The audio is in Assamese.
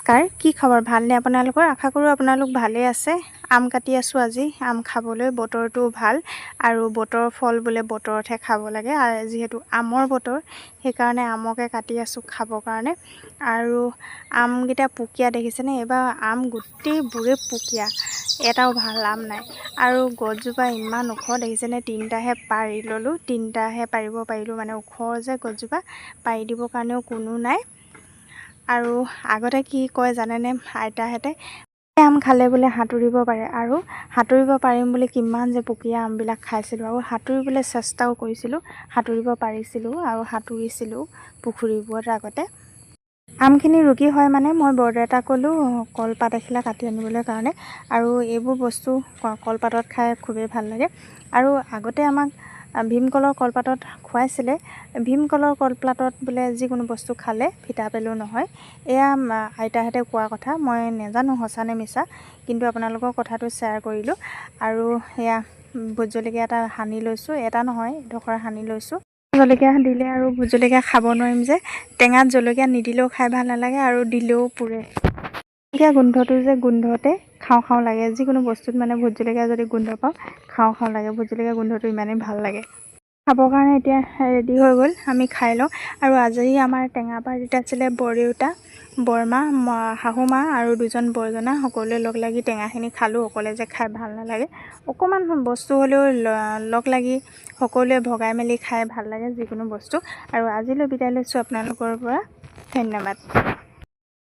নমস্কাৰ, কি খবৰ? ভালনে আপোনালোকৰ? আশা কৰোঁ আপোনালোক ভালেই আছে। আম কাটি আছোঁ আজি। আম খাবলৈ বতৰটো ভাল আৰু বতৰৰ ফল বোলে বতৰতহে খাব লাগে। আৰু যিহেতু আমৰ বতৰ, সেইকাৰণে আমকে কাটি আছোঁ খাবৰ কাৰণে। আৰু আমকেইটা পুকীয়া দেখিছেনে? এইবাৰ আম গোটেইবোৰে পুকীয়া, এটাও ভাল আম নাই। আৰু গছজোপা ইমান ওখ দেখিছেনে? তিনিটাহে পাৰি ল'লোঁ, তিনিটাহে পাৰিব পাৰিলোঁ, মানে ওখ যে গছজোপা পাৰি দিবৰ কাৰণেও কোনো নাই। আৰু আগতে কি কয় জানেনে আইতাহঁতে? আম খালে বোলে সাঁতুৰিব পাৰে, আৰু সাঁতুৰিব পাৰিম বুলি কিমান যে পুকীয়া আমবিলাক খাইছিলোঁ, আৰু সাঁতুৰিবলৈ চেষ্টাও কৰিছিলোঁ, সাঁতুৰিব পাৰিছিলোঁ আৰু সাঁতুৰিছিলোঁ পুখুৰীবোৰত আগতে। আমখিনি ৰুকি হয় মানে মই বৰদেউতাক ক'লোঁ কলপাত এখিলা কাটি আনিবলৈ কাৰণে। আৰু এইবোৰ বস্তু কলপাতত খাই খুবেই ভাল লাগে। আৰু আগতে আমাক ভীমকলৰ কলপাতত খুৱাইছিলে। ভীমকলৰ কলপাতত বোলে যিকোনো বস্তু খালে ফিটা পেলু নহয়। এয়া আইতাহঁতে কোৱা কথা, মই নাজানো সঁচা নে মিছা, কিন্তু আপোনালোকৰ কথাটো শ্বেয়াৰ কৰিলোঁ। আৰু এয়া ভোট জলকীয়া এটা সানি লৈছোঁ, এটা নহয় এডোখৰ সানি লৈছোঁ। জলকীয়া দিলে আৰু ভোট জলকীয়া খাব নোৱাৰিম যে, টেঙাত জলকীয়া নিদিলেও খাই ভাল নালাগে আৰু দিলেও পুৰে। জলকীয়া গোন্ধটো যে গোন্ধতে খাওঁ খাওঁ লাগে, যিকোনো বস্তুত মানে ভোট জলকীয়া যদি গোন্ধ পাওঁ খাওঁ খাওঁ লাগে। ভোট জলকীয়া গোন্ধটো ইমানেই ভাল লাগে। খাবৰ কাৰণে এতিয়া ৰেডি হৈ গ'ল, আমি খাই লওঁ। আৰু আজি আমাৰ টেঙা পাৰ্টিত আছিলে বৰদেউতা, বৰমা, শাহুমা আৰু দুজন বৰজনা, সকলোৱে লগ লাগি টেঙাখিনি খালোঁ। অকলে যে খাই ভাল নালাগে, অকণমান বস্তু হ'লেও লগ লাগি সকলোৱে ভগাই মেলি খাই ভাল লাগে যিকোনো বস্তু। আৰু আজিলৈ বিদায় লৈছোঁ আপোনালোকৰ পৰা, ধন্যবাদ।